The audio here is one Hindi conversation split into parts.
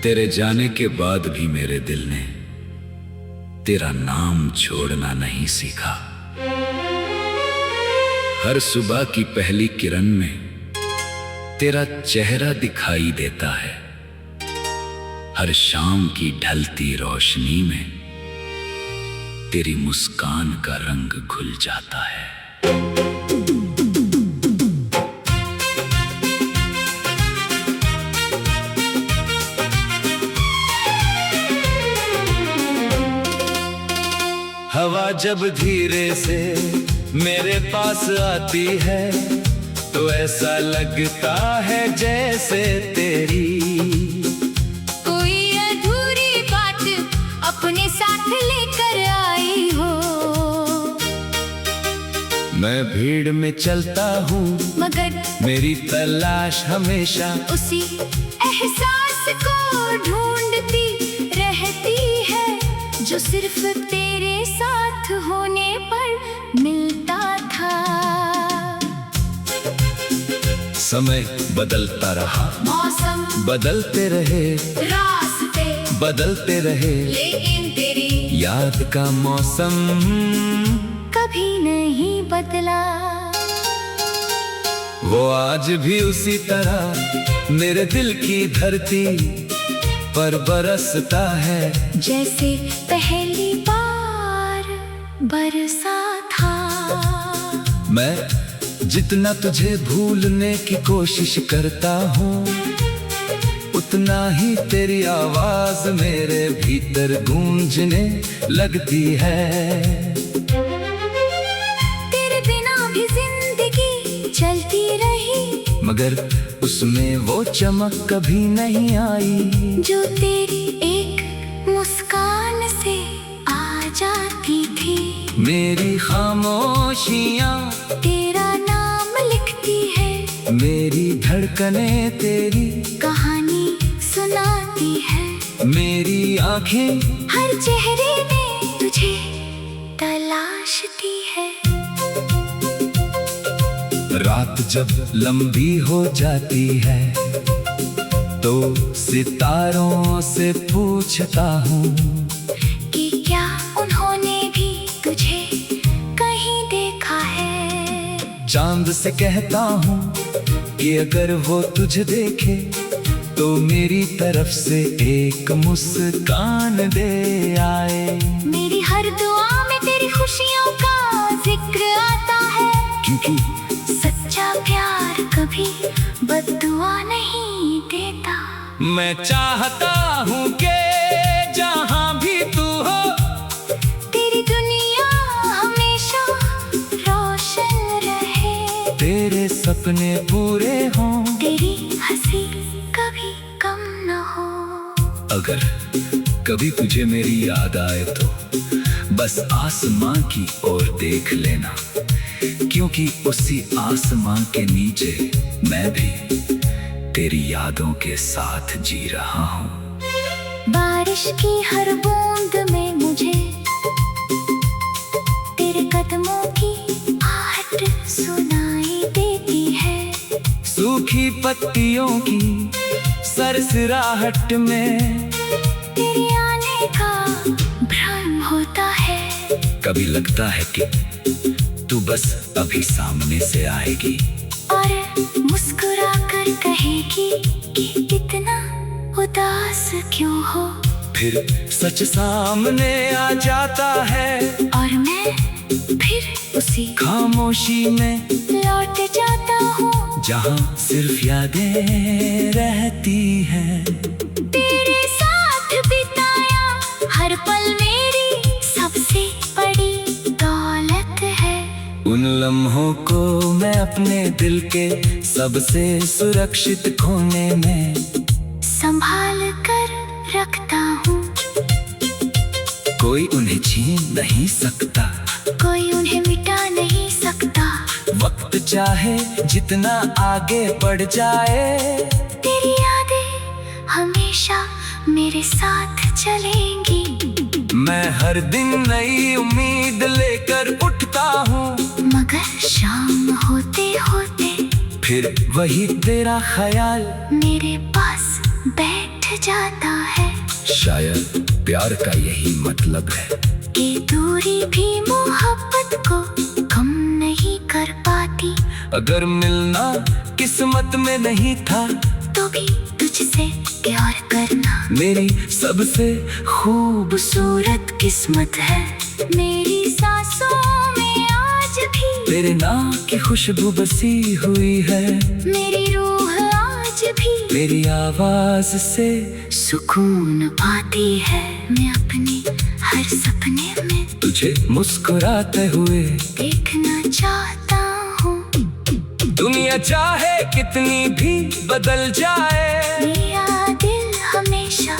तेरे जाने के बाद भी मेरे दिल ने तेरा नाम छोड़ना नहीं सीखा। हर सुबह की पहली किरण में तेरा चेहरा दिखाई देता है। हर शाम की ढलती रोशनी में तेरी मुस्कान का रंग खुल जाता है। हवा जब धीरे से मेरे पास आती है तो ऐसा लगता है जैसे तेरी कोई अधूरी बात अपने साथ लेकर आई हो। मैं भीड़ में चलता हूँ मगर मेरी तलाश हमेशा उसी एहसास को ढूंढती रहती है जो सिर्फ तेरे साथ होने पर मिलता था। समय बदलता रहा, मौसम बदलते रहे, रास्ते बदलते रहे, लेकिन तेरी याद का मौसम कभी नहीं बदला। वो आज भी उसी तरह मेरे दिल की धरती पर बरसता है जैसे पहली बार बरसा था। मैं जितना तुझे भूलने की कोशिश करता हूँ उतना ही तेरी आवाज मेरे भीतर गूंजने लगती है। तेरे बिना भी जिंदगी चलती रही मगर उसमें वो चमक कभी नहीं आई जो तेरी एक मुस्कान से आ जाती थी। मेरी खामोशियाँ तेरा नाम लिखती है, मेरी धड़कनें तेरी कहानी सुनाती है। मेरी आंखें हर चेहरे में तुझे तलाशती है। रात जब लंबी हो जाती है तो सितारों से पूछता हूँ कि क्या उन्होंने भी तुझे कहीं देखा है। चांद से कहता हूँ कि अगर वो तुझे देखे तो मेरी तरफ से एक मुस्कान दे आए। मेरी हर दुआ में तेरी खुशियों का जिक्र आता है क्योंकि सच्चा प्यार कभी बद्दुआ नहीं देता। मैं चाहता हूँ कि जहाँ भी तू हो तेरी दुनिया हमेशा रोशन रहे। तेरे सपने पूरे हों, तेरी हंसी कभी कम न हो। अगर कभी तुझे मेरी याद आए तो बस आसमां की ओर देख लेना क्योंकि उसी आसमां के नीचे मैं भी तेरी यादों के साथ जी रहा हूँ। बारिश की हर बूंद में मुझे तेरे कदमों की आहट सुनाई देती है। सूखी पत्तियों की सरसराहट में तेरे आने का भ्रम होता है। कभी लगता है कि तू बस अभी सामने से आएगी और मुस्कुरा कर कहेगी कि इतना उदास क्यों हो। फिर सच सामने आ जाता है और मैं फिर उसी खामोशी में लौट जाता हूँ जहाँ सिर्फ यादें रहती हैं। तेरे साथ बिताया हर पल मेरी सबसे बड़ी दौलत है। उन लम्हों को मैं अपने दिल के सबसे सुरक्षित कोने में संभाल कर रखता हूँ। कोई उन्हें छीन नहीं सकता, कोई उन्हें मिटा नहीं सकता। वक्त चाहे जितना आगे बढ़ जाए तेरी यादें हमेशा मेरे साथ चलेंगी। मैं हर दिन नई उम्मीद लेकर उठता हूँ मगर शाम होते होते फिर वही तेरा ख्याल मेरे पास बैठ जाता है शायद प्यार का यही मतलब है कि दूरी भी मोहब्बत को कम नहीं कर पाती। अगर मिलना किस्मत में नहीं था तो भी तुझसे प्यार करना मेरी सबसे खूबसूरत किस्मत है। मेरी सांसों में आज भी तेरे नाम की खुशबू बसी हुई है। मेरी रूह आज भी मेरी आवाज से सुकून पाती है। मैं अपने हर सपने में तुझे मुस्कुराते हुए देखना चाहता हूँ। दुनिया चाहे कितनी भी बदल जाए मेरा दिल हमेशा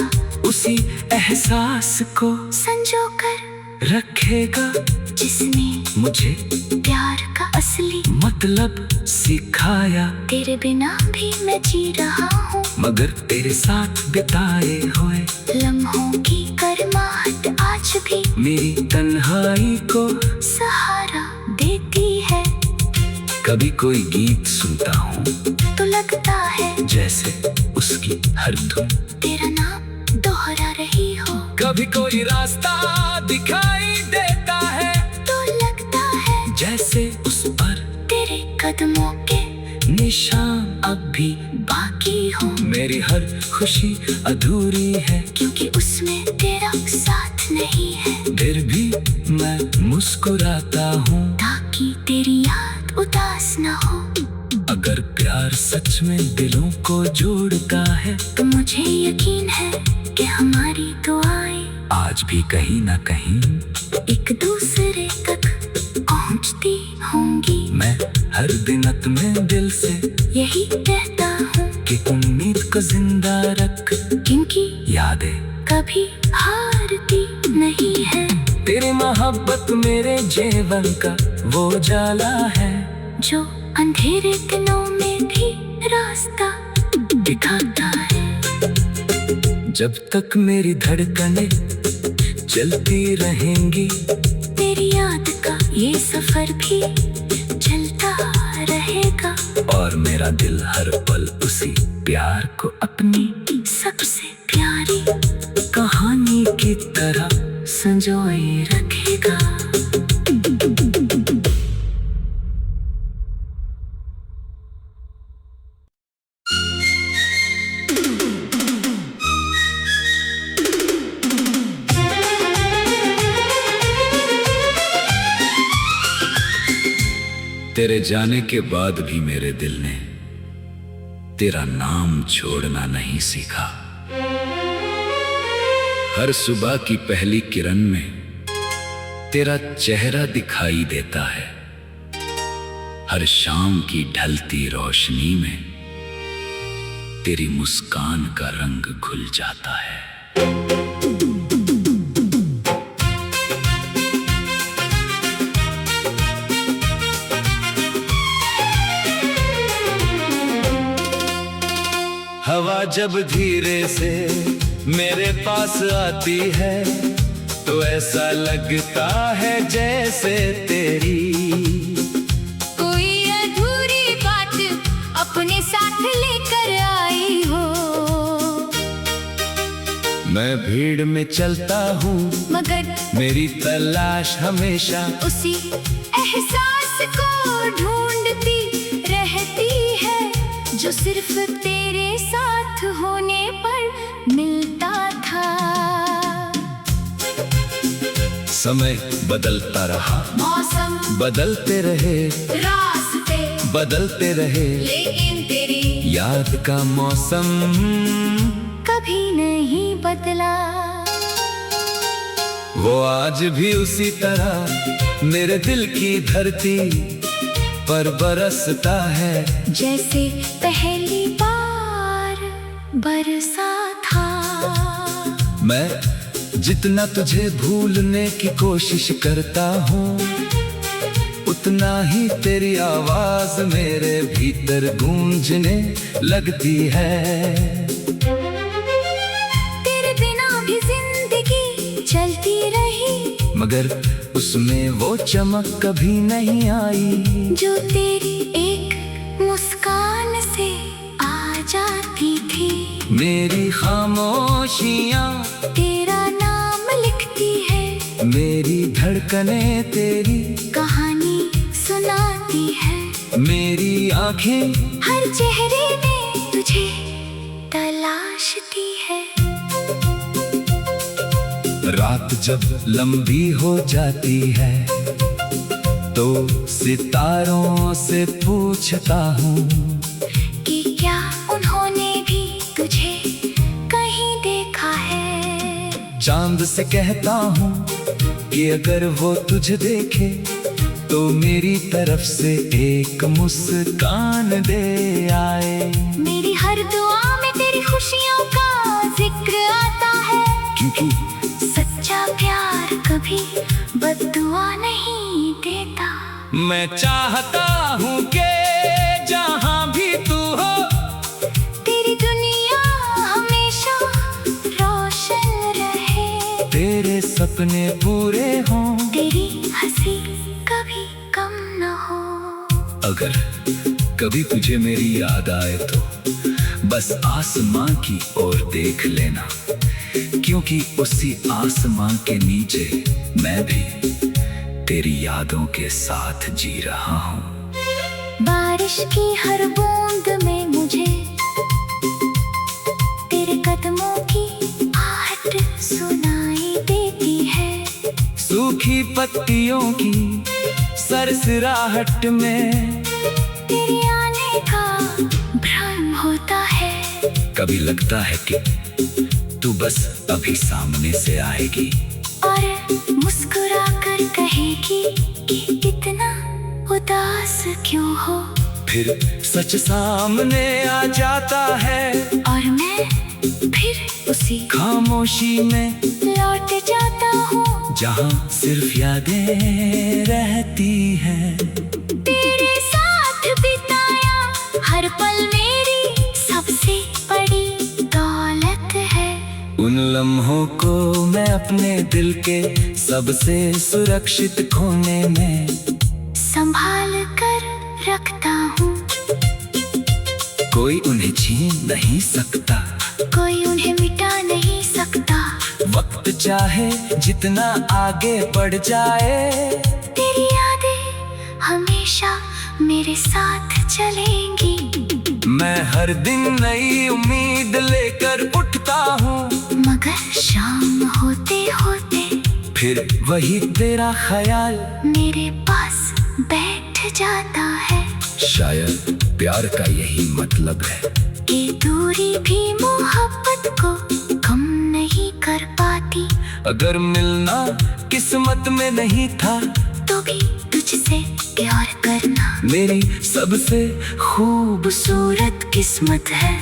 उसी एहसास को संजो कर रखेगा जिसने मुझे प्यार का असली मतलब सिखाया। तेरे बिना भी मैं जी रहा हूँ मगर तेरे साथ बिताए हुए लम्हों की गर्माहट आज भी मेरी तन्हाई को सहारा देती है। कभी कोई गीत सुनता हूँ तो लगता है जैसे उसकी हर धुन तेरा नाम दोहरा रही हो। कभी कोई रास्ता दिखाई देता है तो लगता है जैसे उस पर तेरे कदमों के निशान अब भी बाकी हो। मेरी हर खुशी अधूरी है क्योंकि उसमें तेरा साथ नहीं है। फिर भी मैं मुस्कुराता हूँ ताकि तेरी याद उदास न हो। अगर प्यार सच में दिलों को जोड़ता है तो मुझे यकीन है कि हमारी दुआएं आज भी कहीं ना कहीं एक दूसरे तक पहुंचती होंगी। मैं हर दिन अपने दिल से यही कहता हूँ कि उम्मीद को जिंदा रख क्योंकि यादें कभी हारती नहीं है। तेरी मोहब्बत मेरे जीवन का वो जाला है जो अंधेरे दिनों में भी रास्ता दिखाता है। जब तक मेरी धड़कनें चलती रहेंगी तेरी याद का ये सफर भी चलता रहेगा। और मेरा दिल हर पल उसी प्यार को अपनी सबसे प्यारी कहानी की तरह संजोए रखेगा। तेरे जाने के बाद भी मेरे दिल ने तेरा नाम छोड़ना नहीं सीखा। हर सुबह की पहली किरण में तेरा चेहरा दिखाई देता है। हर शाम की ढलती रोशनी में तेरी मुस्कान का रंग घुल जाता है। हवा जब धीरे से मेरे पास आती है तो ऐसा लगता है जैसे तेरी कोई अधूरी बात अपने साथ लेकर आई हो। मैं भीड़ में चलता हूँ मगर मेरी तलाश हमेशा उसी एहसास को ढूंढती रहती है जो सिर्फ तेरे साथ होने पर मिलता था। समय बदलता रहा, मौसम बदलते रहे, रास्ते बदलते रहे, लेकिन तेरी याद का मौसम कभी नहीं बदला। वो आज भी उसी तरह मेरे दिल की धरती पर बरसता है जैसे पहली बार बरसा था। मैं जितना तुझे भूलने की कोशिश करता हूँ उतना ही तेरी आवाज मेरे भीतर गूंजने लगती है। तेरे बिना भी जिंदगी चलती रही मगर उसमें वो चमक कभी नहीं आई जो तेरी एक मुस्कान से आ जाती थी। मेरी खामोशियाँ तेरा नाम लिखती है, मेरी धड़कने तेरी कहानी सुनाती है। मेरी आंखें हर चेहरे में तुझे तलाशती है। रात जब लंबी हो जाती है तो सितारों से पूछता हूँ कि क्या उन्होंने भी तुझे कहीं देखा है। चांद से कहता हूँ कि अगर वो तुझे देखे तो मेरी तरफ से एक मुस्कान दे आए। मेरी हर दुआ में तेरी खुशियों का जिक्र आता है, क्योंकि सच्चा प्यार कभी बद्दुआ नहीं देता। मैं चाहता हूँ कि जहाँ भी तू हो तेरी दुनिया हमेशा रोशन रहे, तेरे सपने पूरे हों, तेरी हंसी कभी कम न हो। अगर कभी तुझे मेरी याद आए तो बस आसमां की ओर देख लेना, क्योंकि उसी आसमां के नीचे मैं भी तेरी यादों के साथ जी रहा हूँ। बारिश की हर बूंद में मुझे तेरे कदमों की आहट सुनाई देती है। सूखी पत्तियों की सरसराहट में तेरे आने का भ्रम होता है। कभी लगता है कि तू बस अभी सामने से आएगी और मुस्कुरा कर कहेगी कि इतना उदास क्यों हो। फिर सच सामने आ जाता है और मैं फिर उसी खामोशी में लौट जाता हूँ, जहाँ सिर्फ यादें रहती हैं। तेरे साथ बिताया हर पल मेरी सबसे बड़ी दौलत है। उन लम्हों को मैं अपने दिल के सबसे सुरक्षित कोने में संभाल कर रखता हूँ, कोई उन्हें छीन नहीं सकता, कोई उन्हें मिटा नहीं सकता। वक्त चाहे जितना आगे बढ़ जाए तेरी यादें हमेशा मेरे साथ चलेंगी। मैं हर दिन नई उम्मीद लेकर उठता हूँ, मगर शाम होते होते फिर वही तेरा ख्याल मेरे पास बैठ जाता है। शायद प्यार का यही मतलब है कि दूरी भी मोहब्बत को कम नहीं कर पाती। अगर मिलना किस्मत में नहीं था तो भी तुझसे प्यार करना मेरी सबसे खूबसूरत किस्मत है।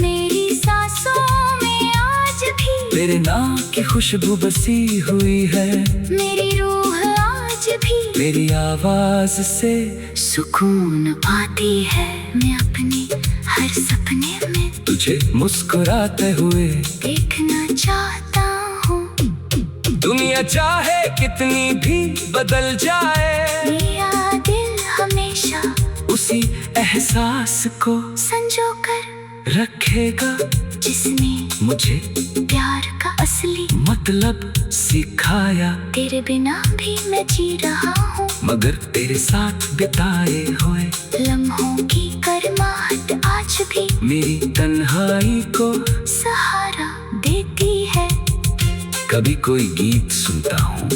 मेरी सांसों में आज भी तेरे नाम की खुशबू बसी हुई है, मेरी रूह आज भी तेरी आवाज से सुकून पाती है। मैं अपने हर सपने में तुझे मुस्कुराते हुए देखना चाहता हूँ। दुनिया चाहे कितनी भी बदल जाए, मेरा दिल हमेशा उसी एहसास को संजो कर रखेगा जिसने मुझे प्यार का असली मतलब सिखाया। तेरे बिना भी मैं जी रहा हूँ, मगर तेरे साथ बिताए हुए लम्हों की गर्माहट आज भी मेरी तन्हाई को सहारा देती है। कभी कोई गीत सुनता हूँ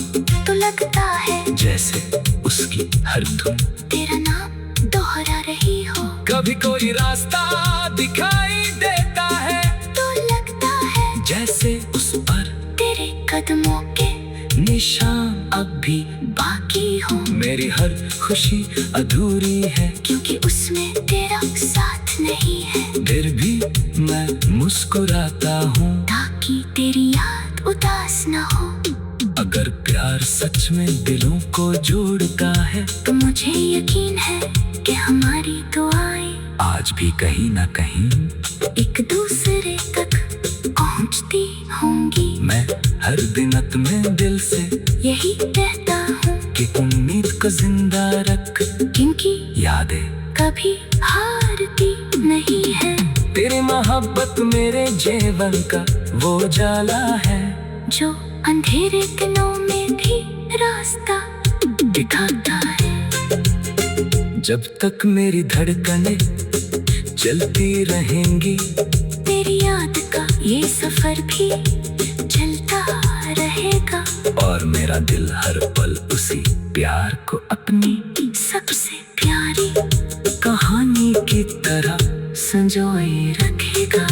तो लगता है जैसे उसकी हर धुन तेरा नाम दोहरा रही हो। कभी कोई रास्ता दिखाई देता है तो लगता है जैसे उस पर तेरे कदमों के निशान अब भी बाकी हो। मेरी हर खुशी अधूरी है, क्योंकि उसमें तेरा साथ नहीं है। फिर भी मैं मुस्कुराता हूँ ताकि तेरी याद उदास न हो। अगर प्यार सच में दिलों को जोड़ता है तो मुझे यकीन है कि हमारी दुआएं आज भी कहीं ना कहीं एक दूसरे तक पहुंचती होंगी। मैं हर दिन अपने दिल से यही कहता हूँ कि उम्मीद को जिंदा रख, क्योंकि यादें कभी हारती नहीं है। तेरी मोहब्बत मेरे जीवन का वो जाला है जो अंधेरे दिनों में भी रास्ता दिखाता है। जब तक मेरी धड़कनें चलती रहेंगी, तेरी याद का ये सफर भी चलता रहेगा। और मेरा दिल हर पल उसी प्यार को अपनी सबसे प्यारी कहानी की तरह संजोए रखेगा।